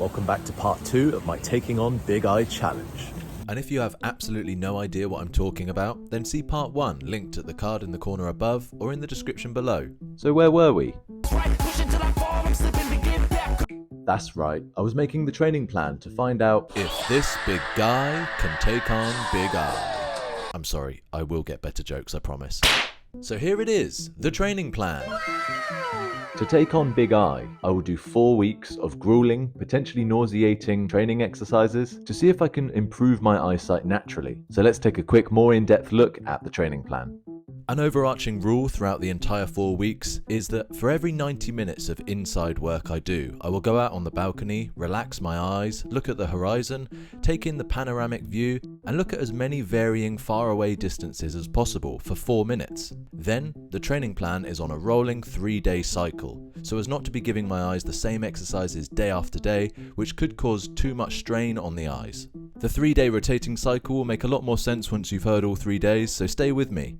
Welcome back to part 2 of my Taking on Big Eye challenge. And if you have absolutely no idea what I'm talking about, then see part 1 linked at the card in the corner above or in the description below. So where were we? That's right, I was making the training plan to find out If this big guy can take on Big Eye. I'm sorry, I will get better jokes, I promise. So here it is, the training plan. To take on Big Eye, I will do 4 weeks of grueling, potentially nauseating training exercises to see if I can improve my eyesight naturally. So let's take a quick, more in-depth look at the training plan. An overarching rule throughout the entire 4 weeks is that for every 90 minutes of inside work I do, I will go out on the balcony, relax my eyes, look at the horizon, take in the panoramic view, and look at as many varying faraway distances as possible for 4 minutes. Then, the training plan is on a rolling 3-day cycle, so as not to be giving my eyes the same exercises day after day, which could cause too much strain on the eyes. The 3-day rotating cycle will make a lot more sense once you've heard all 3 days, so stay with me.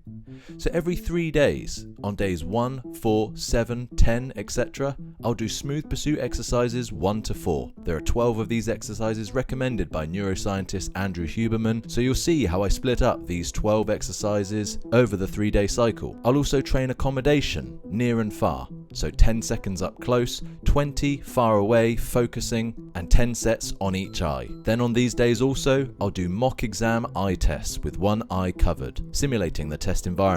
So every 3 days, on days 1, 4, 7, 10, etc., I'll do smooth pursuit exercises 1 to 4. There are 12 of these exercises recommended by neuroscientist Andrew Huberman, so you'll see how I split up these 12 exercises over the 3-day cycle. I'll also train accommodation, near and far, so 10 seconds up close, 20 far away, focusing, and 10 sets on each eye. Then on these days also, I'll do mock exam eye tests with one eye covered, simulating the test environment.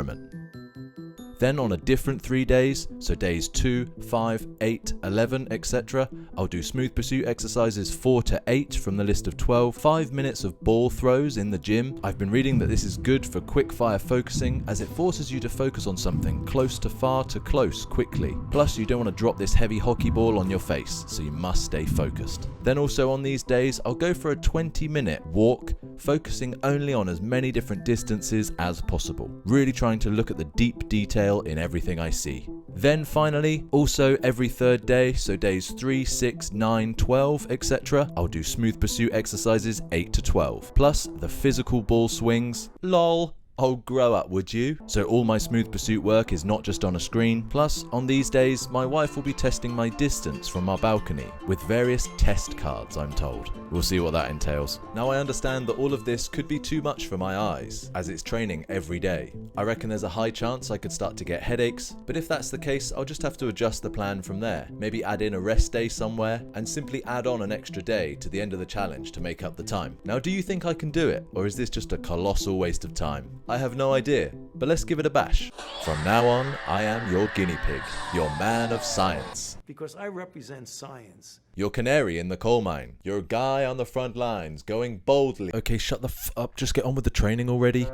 Then on a different 3 days, so days 2, 5, 8, 11, etc., I'll do smooth pursuit exercises 4 to 8 from the list of 12, 5 minutes of ball throws in the gym. I've been reading that this is good for quick fire focusing as it forces you to focus on something close to far to close quickly. Plus you don't want to drop this heavy hockey ball on your face, so you must stay focused. Then also on these days, I'll go for a 20-minute walk, focusing only on as many different distances as possible, really trying to look at the deep detail in everything I see. Then finally, also every 3rd day, so days 3, 6, 9, 12, etc., I'll do smooth pursuit exercises 8 to 12, plus the physical ball swings. LOL. Oh, grow up, would you? So all my smooth pursuit work is not just on a screen. Plus, on these days, my wife will be testing my distance from our balcony with various test cards, I'm told. We'll see what that entails. Now, I understand that all of this could be too much for my eyes, as it's training every day. I reckon there's a high chance I could start to get headaches, but if that's the case, I'll just have to adjust the plan from there. Maybe add in a rest day somewhere, and simply add on an extra day to the end of the challenge to make up the time. Now, do you think I can do it, or is this just a colossal waste of time? I have no idea, but let's give it a bash. From now on, I am your guinea pig, your man of science. Because I represent science. Your canary in the coal mine, your guy on the front lines, going boldly. Okay, shut the up, just get on with the training already.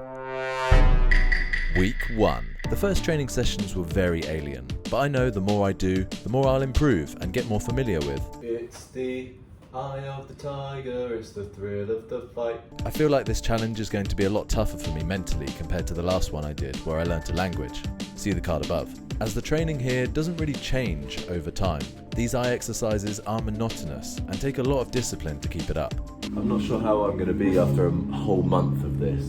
Week 1. The first training sessions were very alien, but I know the more I do, the more I'll improve and get more familiar with. It's the eye of the tiger, it's the thrill of the fight. I feel like this challenge is going to be a lot tougher for me mentally compared to the last one I did, where I learnt a language. See the card above. As the training here doesn't really change over time, these eye exercises are monotonous and take a lot of discipline to keep it up. I'm not sure how I'm going to be after a whole month of this.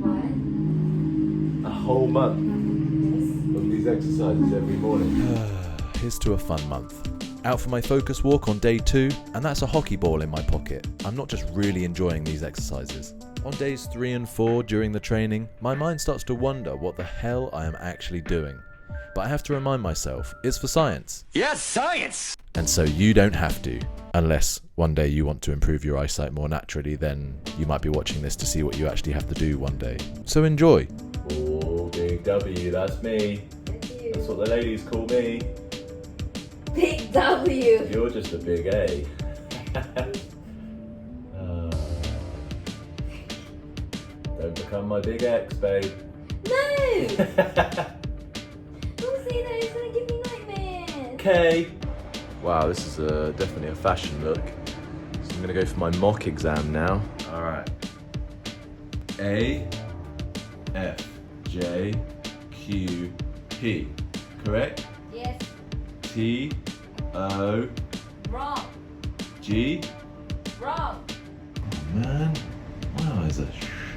What? A whole month of these exercises every morning. Here's to a fun month. Out for my focus walk on day 2, and that's a hockey ball in my pocket. I'm not just really enjoying these exercises. On days 3 and 4 during the training, my mind starts to wonder what the hell I am actually doing. But I have to remind myself, it's for science. Yes, science! And so you don't have to. Unless one day you want to improve your eyesight more naturally, then you might be watching this to see what you actually have to do one day. So enjoy. Oh, big W, that's me. Thank you. That's what the ladies call me. Big W. You're just a big A. Don't become my big X, babe. No! Oh, see, that is gonna give me nightmares. Okay. Wow, this is definitely a fashion look. So I'm gonna go for my mock exam now. All right. A, F, J, Q, P. Correct? Yes. T, O, Wrong. G. Wrong. Oh man, my eyes are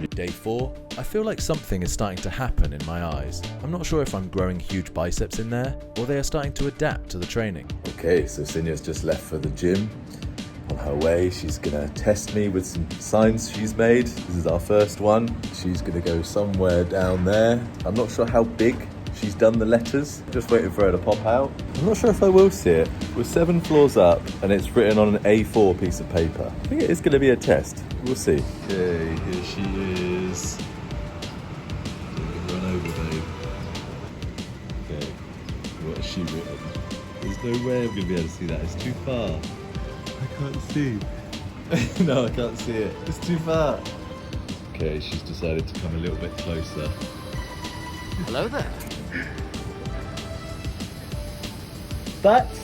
Day 4, I feel like something is starting to happen in my eyes. I'm not sure if I'm growing huge biceps in there, or they are starting to adapt to the training. Okay, so Sinya's just left for the gym. On her way, she's gonna test me with some signs she's made. This is our first one. She's gonna go somewhere down there. I'm not sure how big she's done the letters. Just waiting for her to pop out. I'm not sure if I will see it. We're 7 floors up and it's written on an A4 piece of paper. I think it is gonna be a test. We'll see. Okay, here she is. Don't run over, babe. Okay, what has she written? There's no way I'm gonna be able to see that. It's too far. I can't see. No, I can't see it. It's too far. Okay, she's decided to come a little bit closer. Hello there. Butts?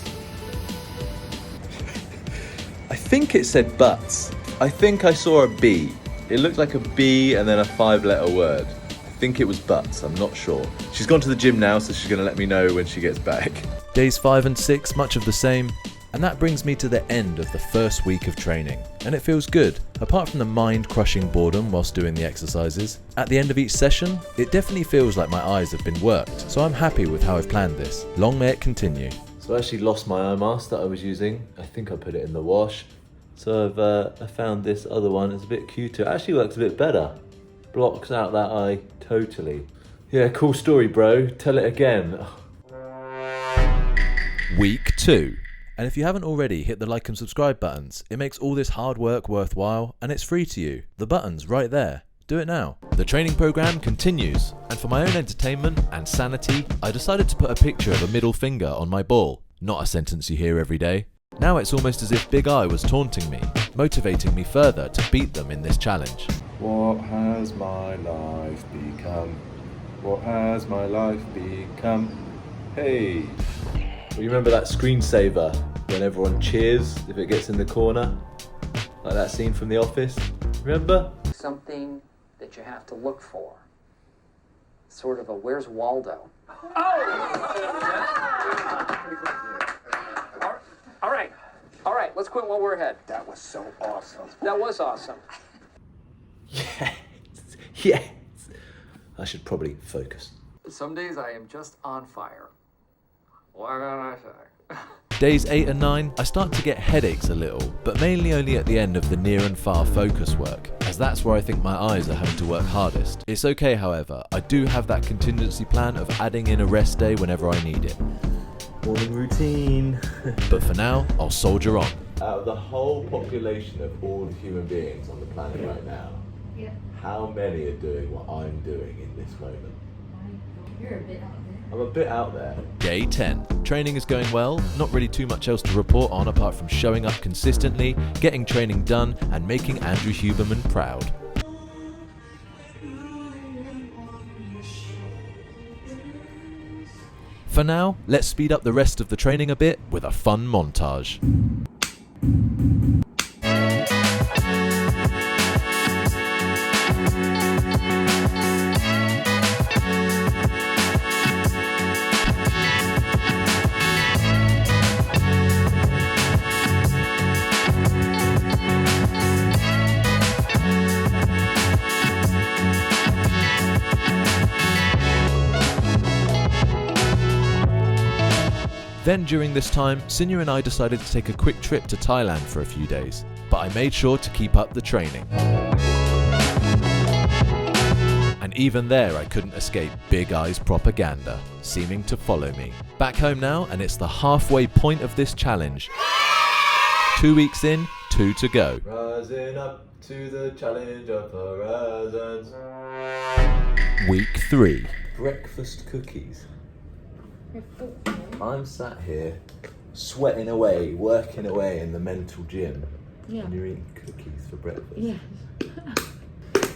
I think it said butts. I think I saw a B. It looked like a B and then a 5-letter word. I think it was butts, I'm not sure. She's gone to the gym now, so she's gonna let me know when she gets back. Days 5 and 6, much of the same. And that brings me to the end of the first week of training. And it feels good, apart from the mind-crushing boredom whilst doing the exercises. At the end of each session, it definitely feels like my eyes have been worked. So I'm happy with how I've planned this. Long may it continue. So I actually lost my eye mask that I was using. I think I put it in the wash. So I found this other one. It's a bit cuter. It actually works a bit better. Blocks out that eye totally. Yeah, cool story, bro. Tell it again. Week 2. And if you haven't already, hit the like and subscribe buttons. It makes all this hard work worthwhile, and it's free to you. The button's right there. Do it now. The training program continues, and for my own entertainment and sanity, I decided to put a picture of a middle finger on my ball. Not a sentence you hear every day. Now it's almost as if Big Eye was taunting me, motivating me further to beat them in this challenge. What has my life become? What has my life become? Hey! Well, you remember that screensaver when everyone cheers if it gets in the corner? Like that scene from The Office? Remember? Something that you have to look for. Sort of a where's Waldo? All right, let's quit while we're ahead. That was so awesome. That was awesome. Yes! I should probably focus. Some days I am just on fire. What can I say? Days 8 and 9, I start to get headaches a little, but mainly only at the end of the near and far focus work, as that's where I think my eyes are having to work hardest. It's okay, however, I do have that contingency plan of adding in a rest day whenever I need it. Morning routine. But for now, I'll soldier on. Out of the whole population of all human beings on the planet right now, how many are doing what I'm doing in this moment? You're a bit out there. I'm a bit out there. Day 10. Training is going well, not really too much else to report on apart from showing up consistently, getting training done, and making Andrew Huberman proud. For now, let's speed up the rest of the training a bit with a fun montage. Then during this time, Sinya and I decided to take a quick trip to Thailand for a few days, but I made sure to keep up the training. And even there I couldn't escape Big Eye's propaganda, seeming to follow me. Back home now, and it's the halfway point of this challenge. 2 weeks in, 2 to go. Rising up to the challenge of horizons. Week 3. Breakfast cookies. I'm sat here, sweating away, working away in the mental gym. Yeah. And you're eating cookies for breakfast. Yeah.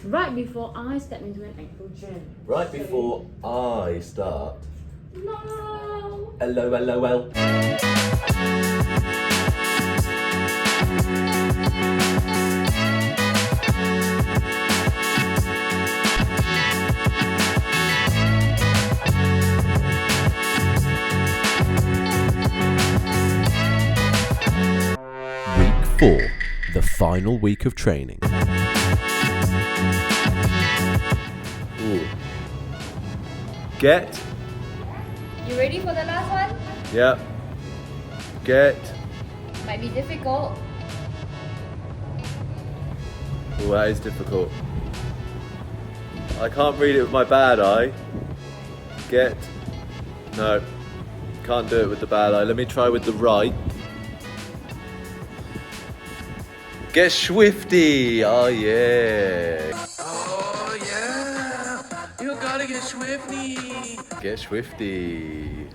Right before I step into an actual gym. Right before I start. No. LOL. Week 4. The final week of training. Get. You ready for the last one? Yep. Get. Might be difficult. Oh, that is difficult. I can't read it with my bad eye. Get. No. Can't do it with the bad eye. Let me try with the right. Get swifty. Oh yeah. Oh yeah, you gotta get swifty. Get swifty.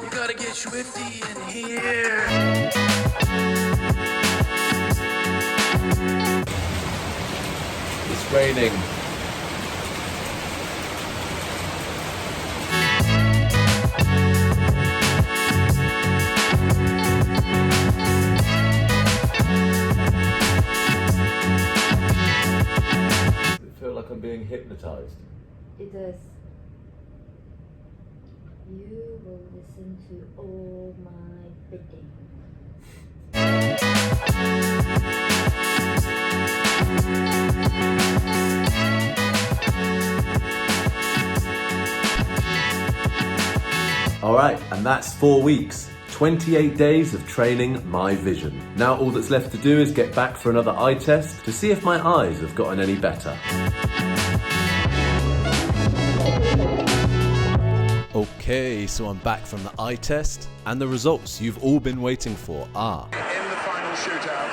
You gotta get swifty in here. It's raining. I feel like I'm being hypnotized. It does. You will listen to all my bidding. Alright, and that's 4 weeks. 28 days of training my vision. Now all that's left to do is get back for another eye test to see if my eyes have gotten any better. Okay, so I'm back from the eye test, and the results you've all been waiting for are... In the final shootout.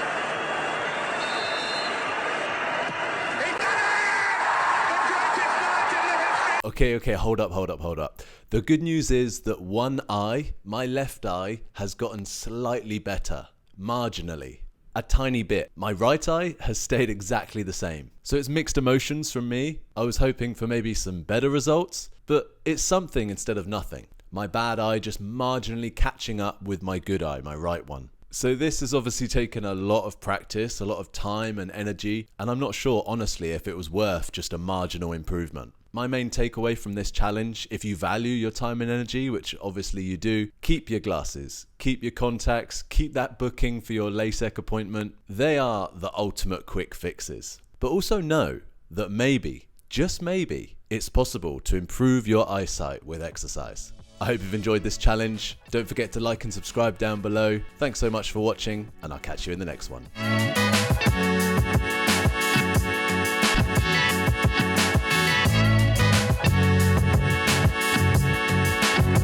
Okay, hold up. The good news is that one eye, my left eye, has gotten slightly better. Marginally. A tiny bit. My right eye has stayed exactly the same. So it's mixed emotions from me. I was hoping for maybe some better results, but it's something instead of nothing. My bad eye just marginally catching up with my good eye, my right one. So this has obviously taken a lot of practice, a lot of time and energy, and I'm not sure honestly if it was worth just a marginal improvement. My main takeaway from this challenge, if you value your time and energy, which obviously you do, keep your glasses, keep your contacts, keep that booking for your LASIK appointment. They are the ultimate quick fixes. But also know that maybe, just maybe, it's possible to improve your eyesight with exercise. I hope you've enjoyed this challenge. Don't forget to like and subscribe down below. Thanks so much for watching, and I'll catch you in the next one.